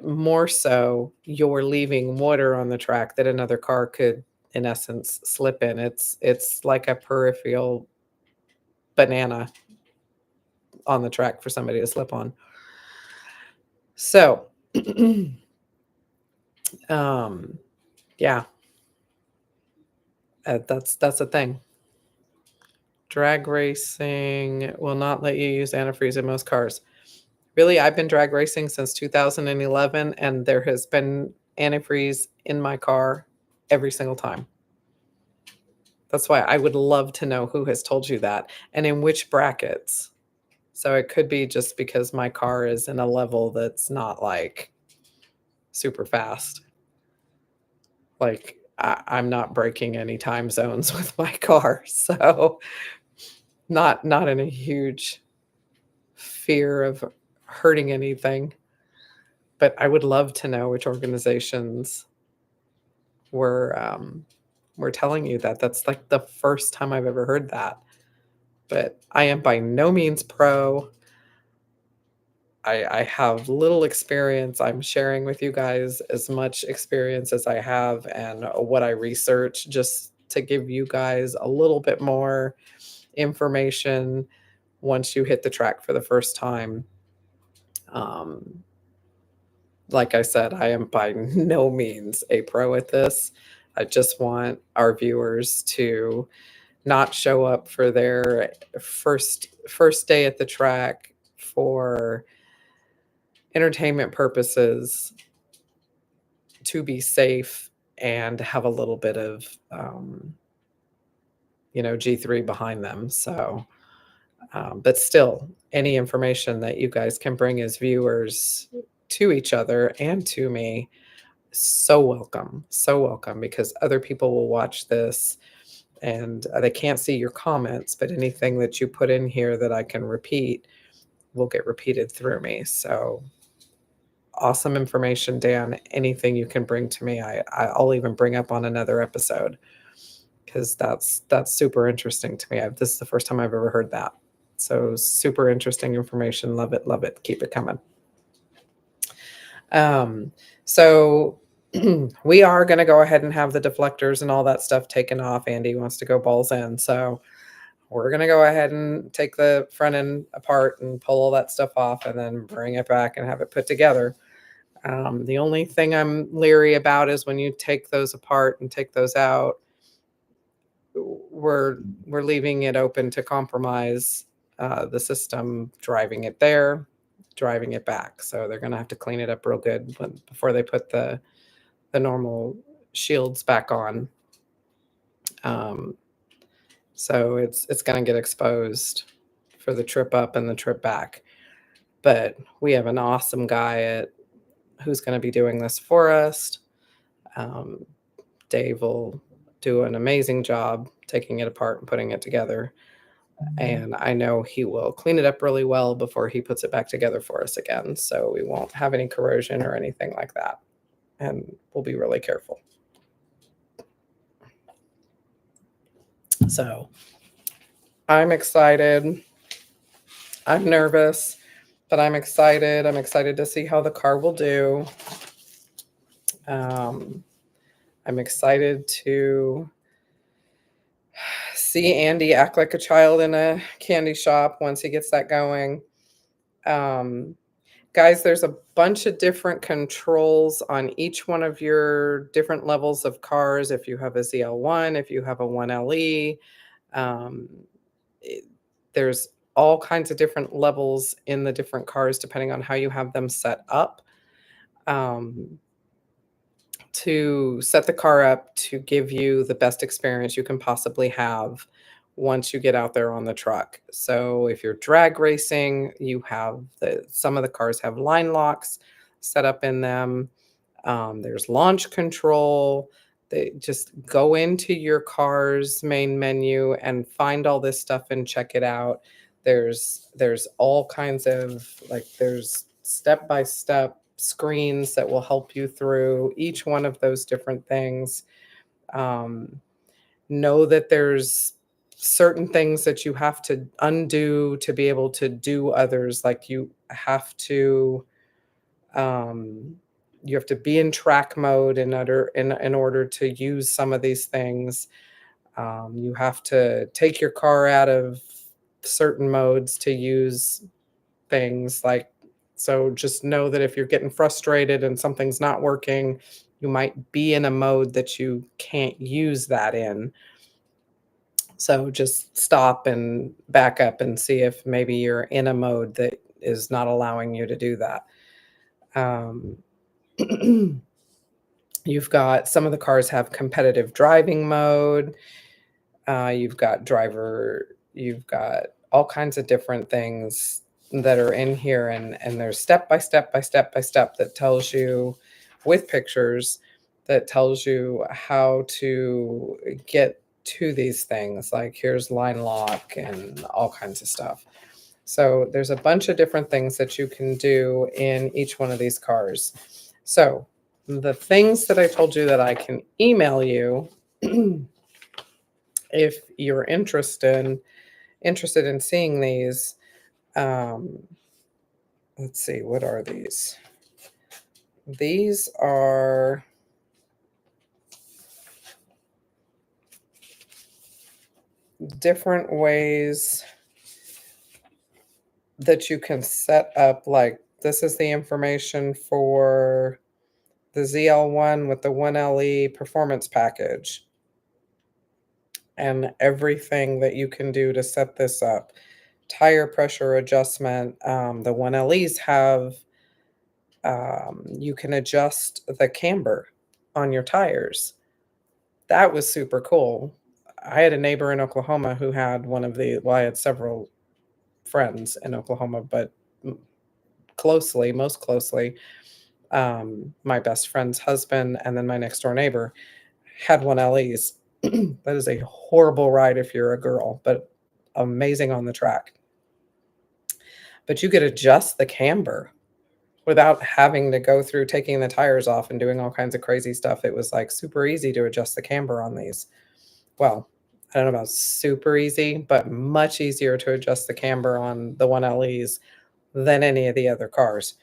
more so you're leaving water on the track that another car could in essence slip in. It's like a peripheral banana on the track for somebody to slip on. So, um, yeah, that's a thing. Drag racing will not let you use antifreeze in most cars. Really, I've been drag racing since 2011, and there has been antifreeze in my car every single time. That's why I would love to know who has told you that and in which brackets. So it could be just because my car is in a level that's not like super fast. Like I'm not breaking any time zones with my car. So not in a huge fear of hurting anything. But I would love to know which organizations were telling you that. That's like the first time I've ever heard that. But I am by no means pro. I have little experience. I'm sharing with you guys as much experience as I have and what I research just to give you guys a little bit more information once you hit the track for the first time. Um, like I said, I am by no means a pro at this. I just want our viewers to not show up for their first day at the track for entertainment purposes, to be safe and have a little bit of G3 behind them. So But still, any information that you guys can bring as viewers to each other and to me, so welcome, because other people will watch this and they can't see your comments, but anything that you put in here that I can repeat will get repeated through me. So awesome information, Dan. Anything you can bring to me, I'll even bring up on another episode, because that's super interesting to me. This is the first time I've ever heard that. So super interesting information. Love it, love it. Keep it coming. So we are going to go ahead and have the deflectors and all that stuff taken off. Andy wants to go balls in. So we're going to go ahead and take the front end apart and pull all that stuff off and then bring it back and have it put together. The only thing I'm leery about is when you take those apart and take those out, we're leaving it open to compromise the system, driving it there, driving it back. So they're going to have to clean it up real good before they put the normal shields back on. So it's going to get exposed for the trip up and the trip back. But we have an awesome guy who's going to be doing this for us. Dave will do an amazing job taking it apart and putting it together. And I know he will clean it up really well before he puts it back together for us again. So we won't have any corrosion or anything like that. And we'll be really careful. So I'm excited. I'm nervous, but I'm excited. I'm excited to see how the car will do. I'm excited to see Andy act like a child in a candy shop once he gets that going. Guys, there's a bunch of different controls on each one of your different levels of cars. If you have a ZL1, if you have a 1LE, there's all kinds of different levels in the different cars depending on how you have them set up. To set the car up to give you the best experience you can possibly have once you get out there on the truck. So if you're drag racing, you have some of the cars have line locks set up in them. There's launch control. They just go into your car's main menu and find all this stuff and check it out. There's all kinds of, like, there's step-by-step screens that will help you through each one of those different things. Know that there's certain things that you have to undo to be able to do others. Like you have to be in track mode in order to use some of these things. You have to take your car out of certain modes to use things. Like, so just know that if you're getting frustrated and something's not working, you might be in a mode that you can't use that in. So just stop and back up and see if maybe you're in a mode that is not allowing you to do that. You've got, some of the cars have competitive driving mode. You've got all kinds of different things that are in here, and there's step by step that tells you, with pictures, that tells you how to get to these things. Like here's line lock and all kinds of stuff. So there's a bunch of different things that you can do in each one of these cars. So the things that I told you that I can email you if you're interested in seeing these. Let's see, what are these? These are different ways that you can set up. Like this is the information for the ZL1 with the 1LE performance package and everything that you can do to set this up. Tire pressure adjustment. The 1LEs have, you can adjust the camber on your tires. That was super cool. I had a neighbor in Oklahoma who had one of the, well, I had several friends in Oklahoma, but most closely, my best friend's husband and then my next door neighbor had 1LEs. That is a horrible ride if you're a girl, but amazing on the track. But you could adjust the camber without having to go through taking the tires off and doing all kinds of crazy stuff. It was like super easy to adjust the camber on these. Well, I don't know about super easy, but much easier to adjust the camber on the 1LEs than any of the other cars.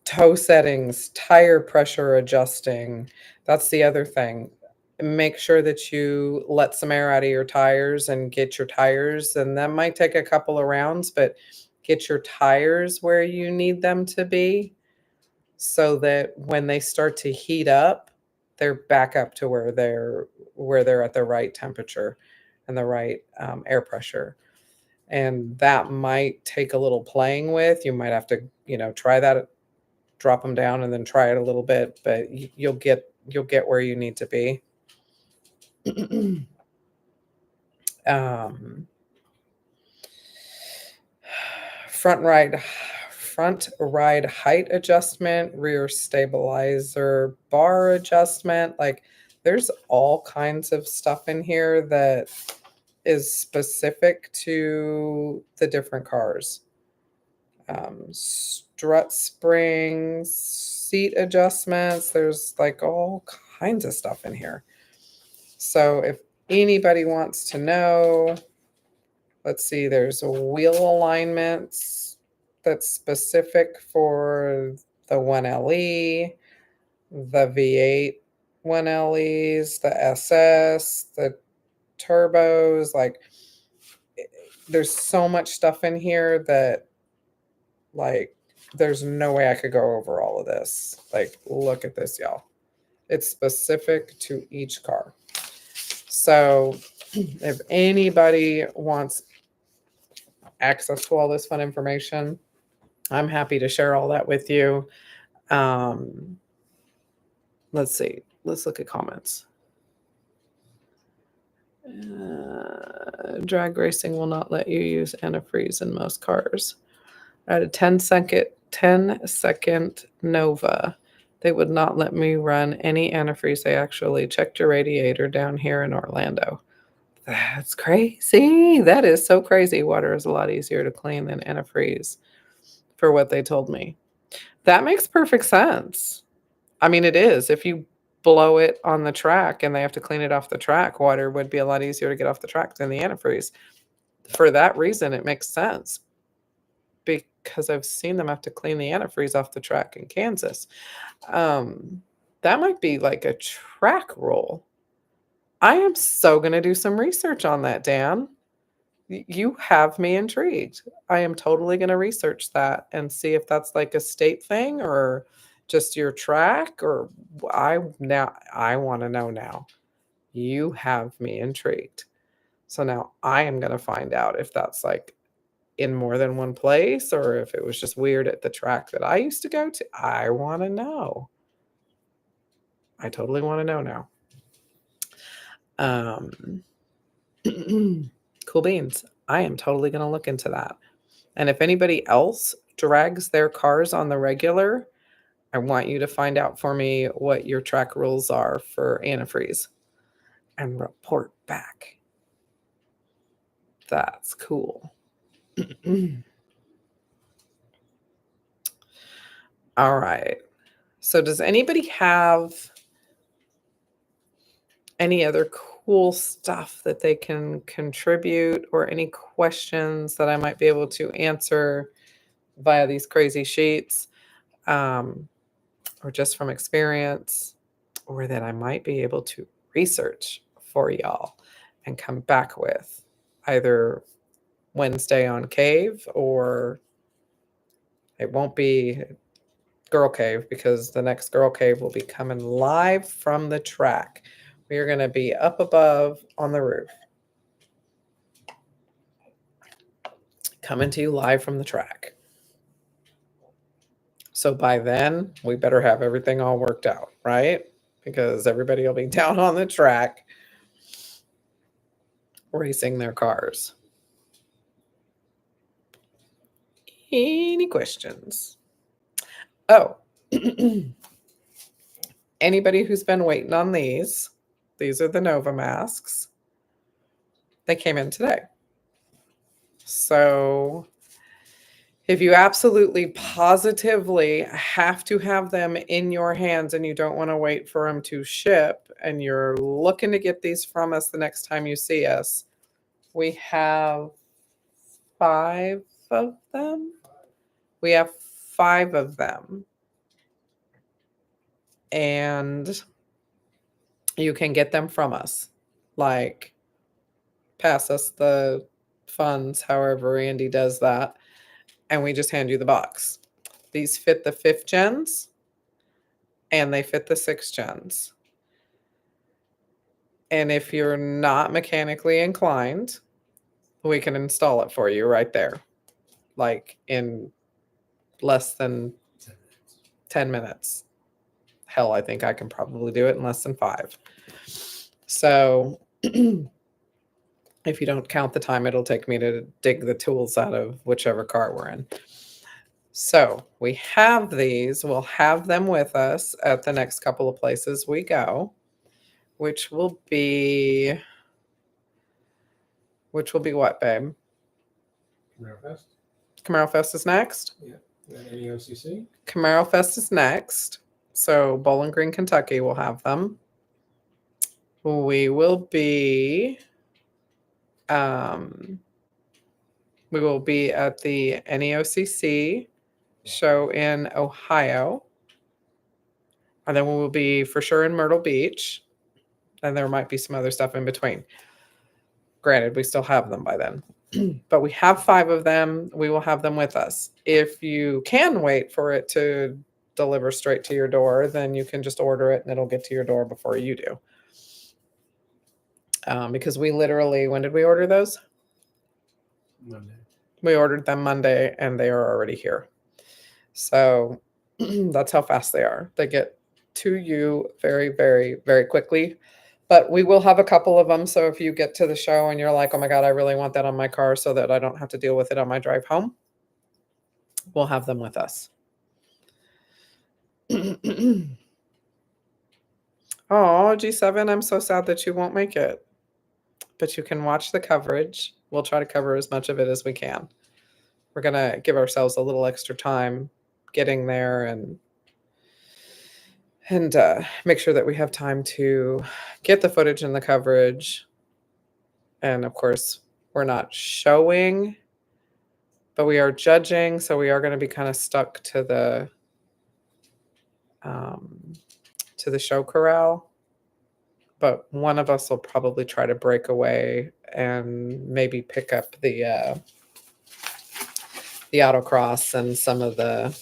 Toe settings, tire pressure adjusting. That's the other thing. Make sure that you let some air out of your tires and get your tires, and that might take a couple of rounds, but get your tires where you need them to be so that when they start to heat up, they're back up to where they're at the right temperature and the right air pressure. And that might take a little playing with. You might have to, try that, drop them down, and then try it a little bit, but you'll get where you need to be. Front ride height adjustment, rear stabilizer bar adjustment. Like, there's all kinds of stuff in here that is specific to the different cars. Strut springs, seat adjustments. There's like all kinds of stuff in here. So if anybody wants to know, let's see, there's wheel alignments that's specific for the 1LE, the V8 1LEs, the SS, the turbos. Like, there's so much stuff in here that, like, there's no way I could go over all of this. Like, look at this, y'all. It's specific to each car. So if anybody wants access to all this fun information, I'm happy to share all that with you. Let's see. Let's look at comments. Drag racing will not let you use antifreeze in most cars. I had a 10-second Nova. They would not let me run any antifreeze. They actually checked your radiator down here in Orlando. That's crazy. That is so crazy. Water is a lot easier to clean than antifreeze, for what they told me. That makes perfect sense. I mean, it is. If you blow it on the track and they have to clean it off the track, water would be a lot easier to get off the track than the antifreeze. For that reason, it makes sense, because I've seen them have to clean the antifreeze off the track in Kansas. That might be like a track rule. I am so going to do some research on that, Dan. You have me intrigued. I am totally going to research that and see if that's like a state thing or just your track, or I want to know now. You have me intrigued. So now I am going to find out if that's like in more than one place or if it was just weird at the track that I used to go to. I want to know. I totally want to know now. Cool beans. I am totally going to look into that. And if anybody else drags their cars on the regular, I want you to find out for me what your track rules are for antifreeze and report back. That's cool. All right. So does anybody have any other cool stuff that they can contribute, or any questions that I might be able to answer via these crazy sheets, or just from experience, or that I might be able to research for y'all and come back with either Wednesday on Cave, or it won't be Girl Cave, because the next Girl Cave will be coming live from the track. We are going to be up above on the roof, coming to you live from the track. So by then, we better have everything all worked out, right? Because everybody will be down on the track. racing their cars. Any questions? Oh, anybody who's been waiting on these are the Nova masks. They came in today. So if you absolutely positively have to have them in your hands and you don't want to wait for them to ship and you're looking to get these from us the next time you see us, we have 5 of them. We have 5 of them. And you can get them from us. Like, pass us the funds, however Andy does that, and we just hand you the box. These fit the 5th gens, and they fit the 6th gens. And if you're not mechanically inclined, we can install it for you right there, like in less than 10 minutes. Hell, I think I can probably do it in less than 5. So if you don't count the time it'll take me to dig the tools out of whichever car we're in. So we have these. We'll have them with us at the next couple of places we go, which will be what, babe? Camaro Fest. Camaro Fest is next? Yeah. NEOCC. Camaro Fest is next. So Bowling Green, Kentucky will have them. We will be at the NEOCC show in Ohio. And then we will be for sure in Myrtle Beach. And there might be some other stuff in between. Granted, we still have them by then. But we have 5 of them. We will have them with us. If you can wait for it to deliver straight to your door, then you can just order it and it'll get to your door before you do. Because we literally, when did we order those? Monday. We ordered them Monday and they are already here. So that's how fast they are. They get to you very, very, very quickly. But we will have a couple of them. So if you get to the show and you're like, oh my God, I really want that on my car so that I don't have to deal with it on my drive home, we'll have them with us. Oh, G7, I'm so sad that you won't make it. But you can watch the coverage. We'll try to cover as much of it as we can. We're going to give ourselves a little extra time getting there and make sure that we have time to get the footage and the coverage. And of course, we're not showing, but we are judging. So we are going to be kind of stuck to the show corral. But one of us will probably try to break away and maybe pick up the autocross and some of the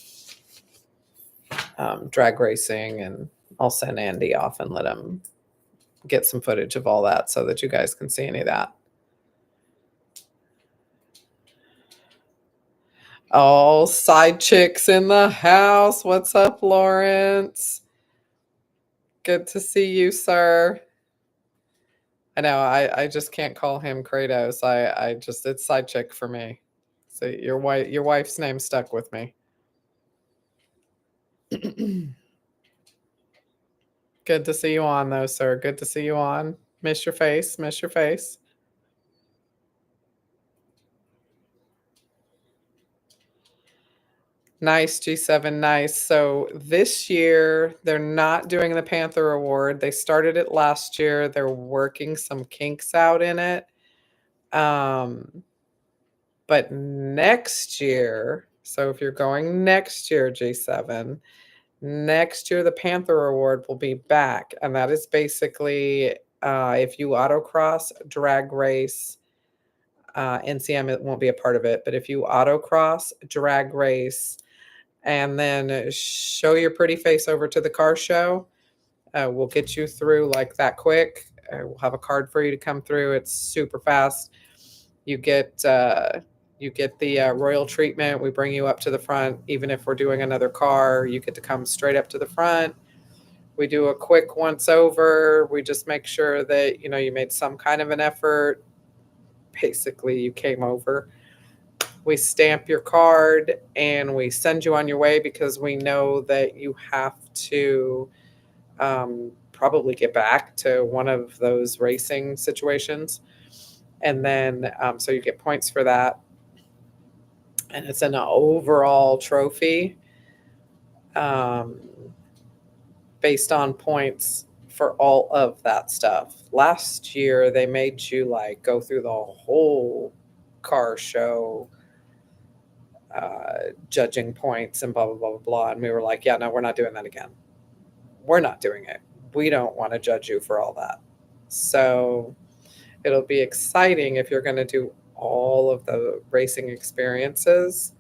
drag racing, and I'll send Andy off and let him get some footage of all that so that you guys can see any of that. Oh, side chicks in the house. What's up, Lawrence? Good to see you, sir. I know I just can't call him Kratos. I just, it's side chick for me. So your wife's name stuck with me. Good to see you on, though, sir. Good to see you on. Miss your face. Miss your face. Nice, G7, nice. So this year, they're not doing the Panther Award. They started it last year. They're working some kinks out in it. But next year, so if you're going next year, G7, next year the Panther Award will be back. And that is basically if you autocross, drag race, NCM, it won't be a part of it. But if you autocross, drag race, and then show your pretty face over to the car show, we'll get you through like that quick. We'll have a card for you to come through. It's super fast. You get the royal treatment. We bring you up to the front. Even if we're doing another car, you get to come straight up to the front. We do a quick once over. We just make sure that, you made some kind of an effort. basically you came over. We stamp your card and we send you on your way because we know that you have to probably get back to one of those racing situations. And then, so you get points for that. And it's an overall trophy um, based on points for all of that stuff. Last year, they made you like go through the whole car show judging points and blah, blah, blah, blah, blah. And we were like, yeah, no, we're not doing that again. We're not doing it. We don't want to judge you for all that. So it'll be exciting if you're going to do all of the racing experiences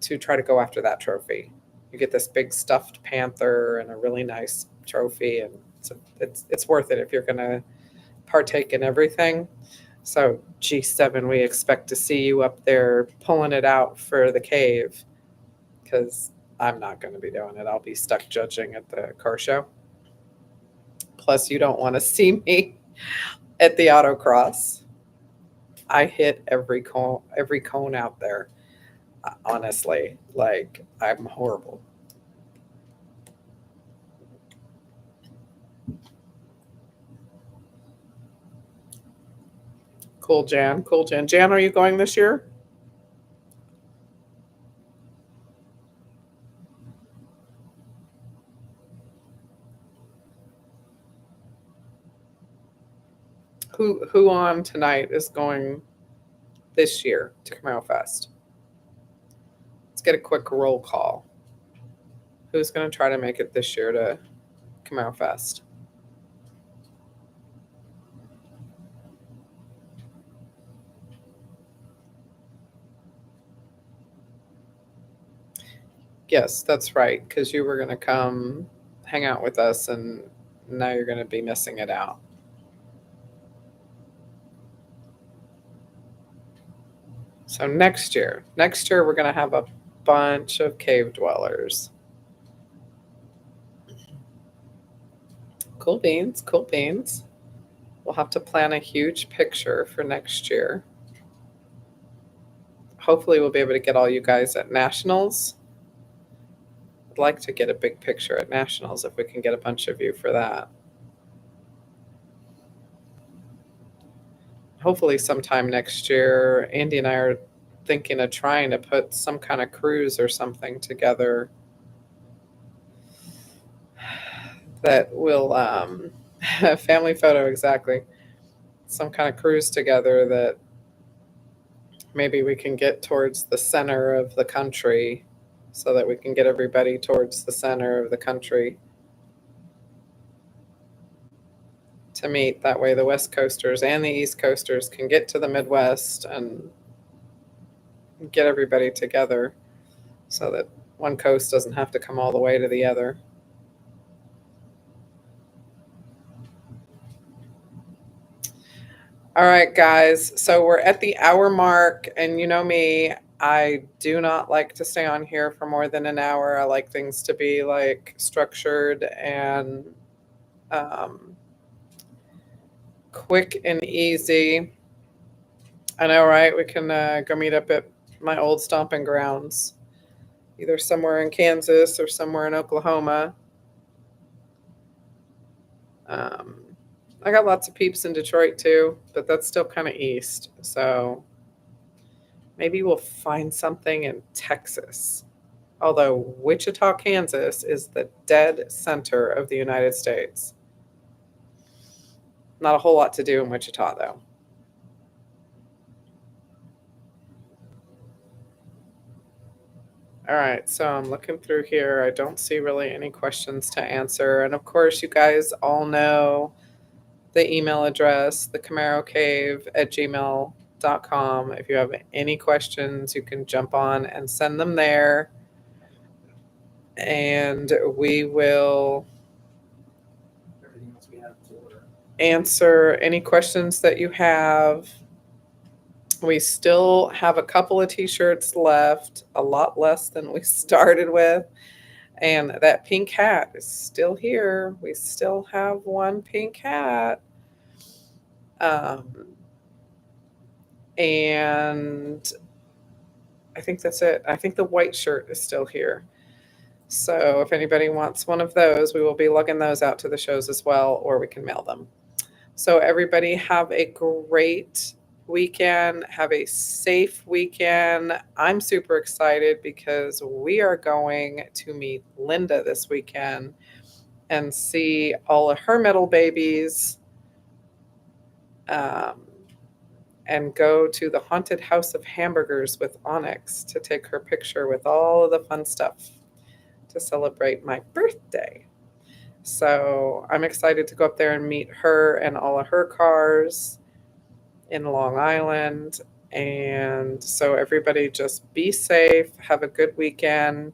to try to go after that trophy. You get this big stuffed panther and a really nice trophy, and it's worth it if you're going to partake in everything. So G7, we expect to see you up there pulling it out for the cave, because I'm not going to be doing it. I'll be stuck judging at the car show. Plus, you don't want to see me at the autocross. I hit every cone out there. Honestly, like, I'm horrible. Cool, Jan. Cool, Jan. Jan, are you going this year? Who on tonight is going this year to Camaro Fest? Let's get a quick roll call. Who's going to try to make it this year to Camaro Fest? Yes, that's right, because you were going to come hang out with us, and now you're going to be missing it out. So next year we're going to have a bunch of cave dwellers. Cool beans, cool beans. We'll have to plan a huge picture for next year. Hopefully we'll be able to get all you guys at Nationals. I'd like to get a big picture at Nationals if we can get a bunch of you for that. Hopefully sometime next year. Andy and I are thinking of trying to put some kind of cruise or something together that will family photo, exactly. Some kind of cruise together that maybe we can get towards the center of the country, so that we can get everybody towards the center of the country to meet. That way the West Coasters and the East Coasters can get to the Midwest and get everybody together, so that one coast doesn't have to come all the way to the other. All right, guys. So we're at the hour mark, and you know me, I do not like to stay on here for more than an hour. I like things to be like structured and quick and easy. I know, right? We can go meet up at my old stomping grounds, either somewhere in Kansas or somewhere in Oklahoma. I got lots of peeps in Detroit too, but that's still kind of east. So maybe we'll find something in Texas. Although Wichita, Kansas is the dead center of the United States. Not a whole lot to do in Wichita, though. All right, so I'm looking through here. I don't see really any questions to answer. And of course, you guys all know the email address, the Camaro Cave at gmail.com. If you have any questions, you can jump on and send them there. And we will answer any questions that you have. We still have a couple of t-shirts left, a lot less than we started with. And that pink hat is still here. We still have one pink hat. And I think that's it. I think the white shirt is still here. So if anybody wants one of those, we will be lugging those out to the shows as well, or we can mail them. So everybody have a great weekend. Have a safe weekend. I'm super excited because we are going to meet Linda this weekend and see all of her metal babies, um, and go to the haunted house of hamburgers with Onyx to take her picture with all of the fun stuff to celebrate my birthday. So I'm excited to go up there and meet her and all of her cars in Long Island. And so everybody just be safe, have a good weekend,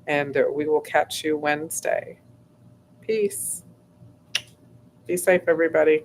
and we will catch you Wednesday. Peace. Be safe, everybody.